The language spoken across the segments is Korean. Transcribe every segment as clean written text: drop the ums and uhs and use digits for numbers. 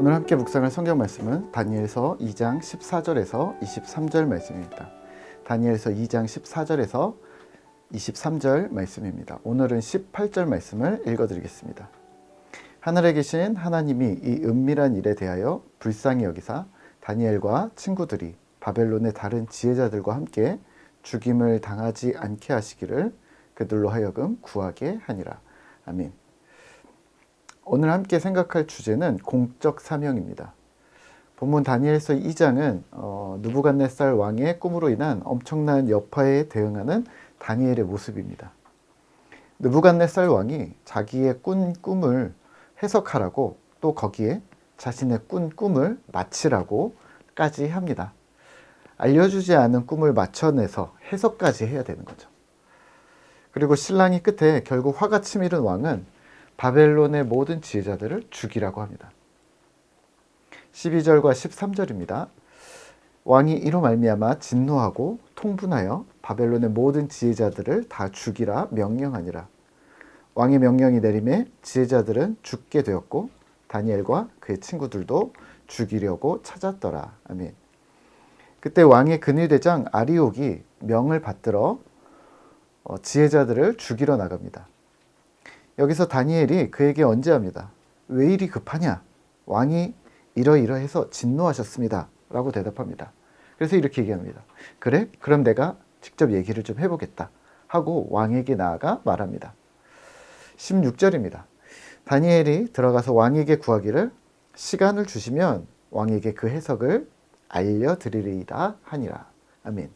오늘 함께 묵상할 성경 말씀은 다니엘서 2장 14절에서 23절 말씀입니다. 다니엘서 2장 14절에서 23절 말씀입니다. 오늘은 18절 말씀을 읽어드리겠습니다. 하늘에 계신 하나님이 이 은밀한 일에 대하여 불쌍히 여기사 다니엘과 친구들이 바벨론의 다른 지혜자들과 함께 죽임을 당하지 않게 하시기를 그들로 하여금 구하게 하니라. 아멘. 오늘 함께 생각할 주제는 공적 사명입니다. 본문 다니엘서 2장은 느부갓네살 왕의 꿈으로 인한 엄청난 여파에 대응하는 다니엘의 모습입니다. 느부갓네살 왕이 자기의 꾼 꿈을 해석하라고 또 거기에 자신의 꾼 꿈을 맞히라고까지 합니다. 알려주지 않은 꿈을 맞춰내서 해석까지 해야 되는 거죠. 그리고 신랑이 끝에 결국 화가 치밀은 왕은 바벨론의 모든 지혜자들을 죽이라고 합니다. 12절과 13절입니다. 왕이 이로 말미암아 진노하고 통분하여 바벨론의 모든 지혜자들을 다 죽이라 명령하니라. 왕의 명령이 내림에 지혜자들은 죽게 되었고 다니엘과 그의 친구들도 죽이려고 찾았더라. 아멘. 그때 왕의 근위대장 아리옥이 명을 받들어 지혜자들을 죽이러 나갑니다. 여기서 다니엘이 그에게 언제합니다. 왜 이리 급하냐? 왕이 이러이러해서 진노하셨습니다. 라고 대답합니다. 그래서 이렇게 얘기합니다. 그래? 그럼 내가 직접 얘기를 좀 해보겠다. 하고 왕에게 나아가 말합니다. 16절입니다. 다니엘이 들어가서 왕에게 구하기를 시간을 주시면 왕에게 그 해석을 알려드리리이다 하니라. 아멘.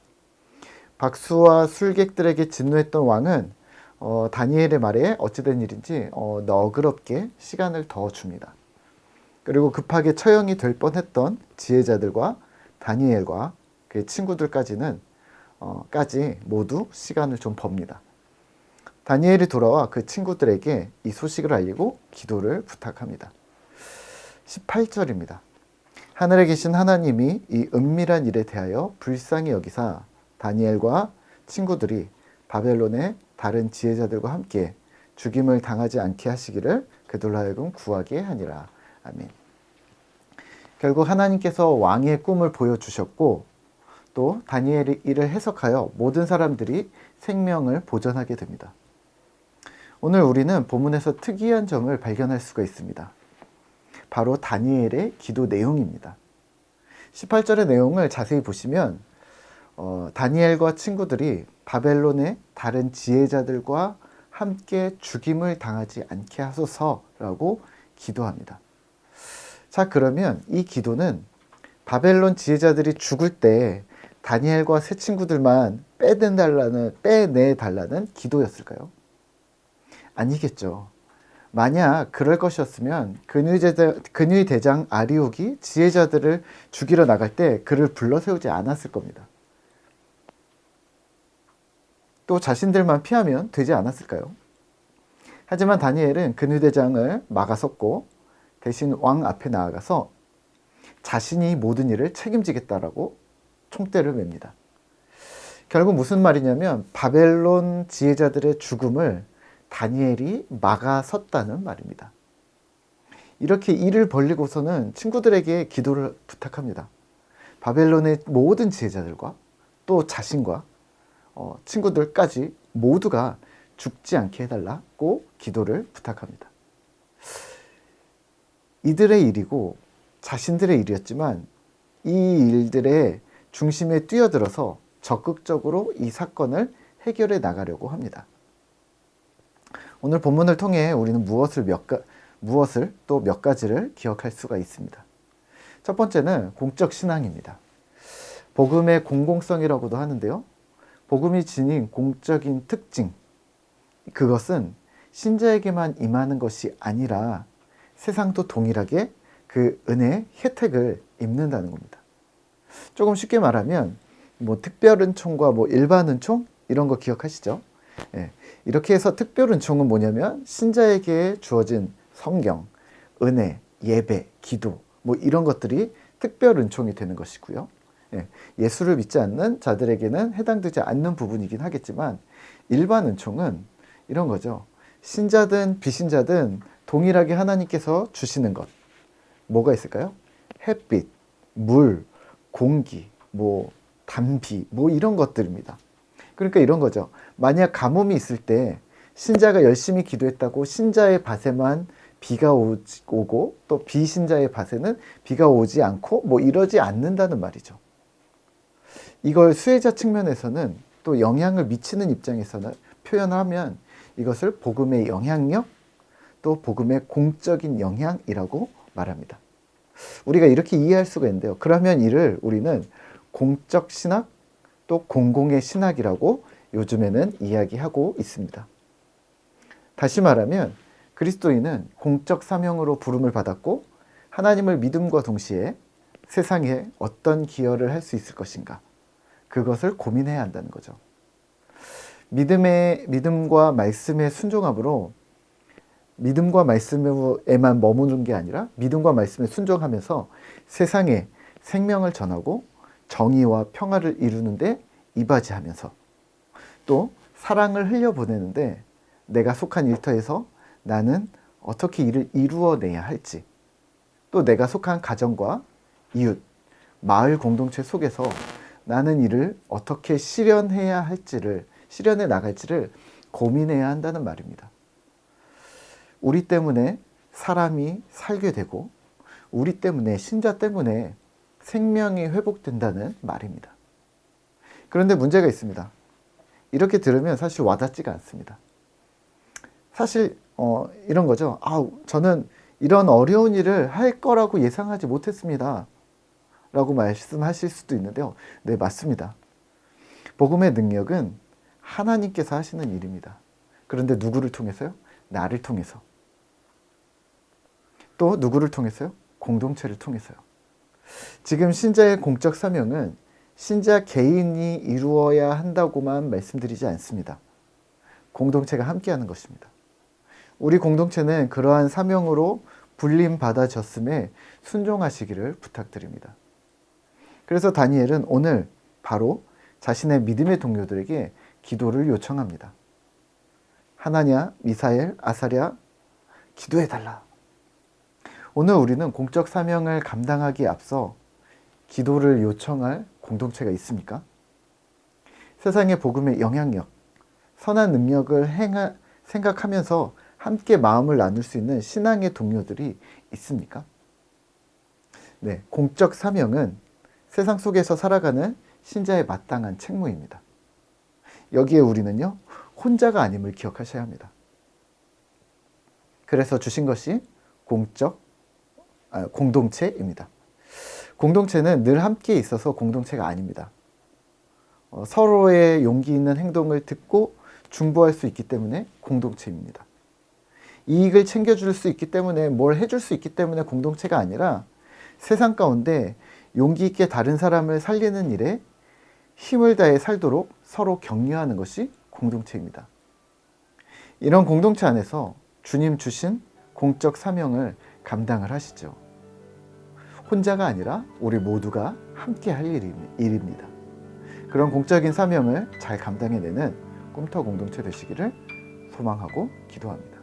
박수와 술객들에게 진노했던 왕은 다니엘의 말에 어찌된 일인지 너그럽게 시간을 더 줍니다. 그리고 급하게 처형이 될 뻔했던 지혜자들과 다니엘과 그의 친구들까지는 까지 모두 시간을 좀 법니다. 다니엘이 돌아와 그 친구들에게 이 소식을 알리고 기도를 부탁합니다. 18절입니다. 하늘에 계신 하나님이 이 은밀한 일에 대하여 불쌍히 여기사 다니엘과 친구들이 바벨론의 다른 지혜자들과 함께 죽임을 당하지 않게 하시기를 그들로 하여금 구하게 하니라. 아멘. 결국 하나님께서 왕의 꿈을 보여주셨고 또 다니엘이 이를 해석하여 모든 사람들이 생명을 보존하게 됩니다. 오늘 우리는 본문에서 특이한 점을 발견할 수가 있습니다. 바로 다니엘의 기도 내용입니다. 18절의 내용을 자세히 보시면 다니엘과 친구들이 바벨론의 다른 지혜자들과 함께 죽임을 당하지 않게 하소서라고 기도합니다. 자, 그러면 이 기도는 바벨론 지혜자들이 죽을 때 다니엘과 새 친구들만 빼내달라는 기도였을까요? 아니겠죠. 만약 그럴 것이었으면 근위대장 아리옥이 지혜자들을 죽이러 나갈 때 그를 불러 세우지 않았을 겁니다. 또 자신들만 피하면 되지 않았을까요? 하지만 다니엘은 근위대장을 막아섰고 대신 왕 앞에 나아가서 자신이 모든 일을 책임지겠다라고 총대를 맵니다. 결국 무슨 말이냐면 바벨론 지혜자들의 죽음을 다니엘이 막아섰다는 말입니다. 이렇게 일을 벌리고서는 친구들에게 기도를 부탁합니다. 바벨론의 모든 지혜자들과 또 자신과 친구들까지 모두가 죽지 않게 해달라고 기도를 부탁합니다. 이들의 일이고 자신들의 일이었지만 이 일들의 중심에 뛰어들어서 적극적으로 이 사건을 해결해 나가려고 합니다. 오늘 본문을 통해 우리는 무엇을 또 몇 가지를 기억할 수가 있습니다. 첫 번째는 공적 신앙입니다. 복음의 공공성이라고도 하는데요. 복음이 지닌 공적인 특징, 그것은 신자에게만 임하는 것이 아니라 세상도 동일하게 그 은혜의 혜택을 입는다는 겁니다. 조금 쉽게 말하면 특별 은총과 일반 은총 이런 거 기억하시죠? 예, 이렇게 해서 특별 은총은 뭐냐면 신자에게 주어진 성경, 은혜, 예배, 기도 이런 것들이 특별 은총이 되는 것이고요. 예수를 믿지 않는 자들에게는 해당되지 않는 부분이긴 하겠지만 일반 은총은 이런 거죠. 신자든 비신자든 동일하게 하나님께서 주시는 것, 뭐가 있을까요? 햇빛, 물, 공기, 단비, 이런 것들입니다. 그러니까 이런 거죠. 만약 가뭄이 있을 때 신자가 열심히 기도했다고 신자의 밭에만 비가 오고 또 비신자의 밭에는 비가 오지 않고 이러지 않는다는 말이죠. 이걸 수혜자 측면에서는 또 영향을 미치는 입장에서는 표현하면 이것을 복음의 영향력 또 복음의 공적인 영향이라고 말합니다. 우리가 이렇게 이해할 수가 있는데요. 그러면 이를 우리는 공적 신학 또 공공의 신학이라고 요즘에는 이야기하고 있습니다. 다시 말하면 그리스도인은 공적 사명으로 부름을 받았고 하나님을 믿음과 동시에 세상에 어떤 기여를 할 수 있을 것인가, 그것을 고민해야 한다는 거죠. 믿음과 말씀의 순종함으로 믿음과 말씀에만 머무는 게 아니라 믿음과 말씀에 순종하면서 세상에 생명을 전하고 정의와 평화를 이루는데 이바지하면서 또 사랑을 흘려보내는데 내가 속한 일터에서 나는 어떻게 이를 이루어내야 할지, 또 내가 속한 가정과 이웃, 마을 공동체 속에서 나는 이를 어떻게 실현해 나갈지를 고민해야 한다는 말입니다. 우리 때문에 사람이 살게 되고 우리 때문에, 신자 때문에 생명이 회복된다는 말입니다. 그런데 문제가 있습니다. 이렇게 들으면 사실 와닿지가 않습니다. 사실 이런 거죠. 저는 이런 어려운 일을 할 거라고 예상하지 못했습니다 라고 말씀하실 수도 있는데요. 네, 맞습니다. 복음의 능력은 하나님께서 하시는 일입니다. 그런데 누구를 통해서요? 나를 통해서. 또 누구를 통해서요? 공동체를 통해서요. 지금 신자의 공적 사명은 신자 개인이 이루어야 한다고만 말씀드리지 않습니다. 공동체가 함께하는 것입니다. 우리 공동체는 그러한 사명으로 불림받아졌음에 순종하시기를 부탁드립니다. 그래서 다니엘은 오늘 바로 자신의 믿음의 동료들에게 기도를 요청합니다. 하나냐, 미사엘, 아사랴, 기도해달라. 오늘 우리는 공적 사명을 감당하기에 앞서 기도를 요청할 공동체가 있습니까? 세상의 복음의 영향력, 선한 능력을 생각하면서 함께 마음을 나눌 수 있는 신앙의 동료들이 있습니까? 네, 공적 사명은 세상 속에서 살아가는 신자의 마땅한 책무입니다. 여기에 우리는요, 혼자가 아님을 기억하셔야 합니다. 그래서 주신 것이 공동체입니다. 공동체는 늘 함께 있어서 공동체가 아닙니다. 서로의 용기 있는 행동을 듣고 중보할 수 있기 때문에 공동체입니다. 이익을 챙겨줄 수 있기 때문에, 뭘 해줄 수 있기 때문에 공동체가 아니라 세상 가운데 용기 있게 다른 사람을 살리는 일에 힘을 다해 살도록 서로 격려하는 것이 공동체입니다. 이런 공동체 안에서 주님 주신 공적 사명을 감당을 하시죠. 혼자가 아니라 우리 모두가 함께 할 일입니다. 그런 공적인 사명을 잘 감당해내는 꿈터 공동체 되시기를 소망하고 기도합니다.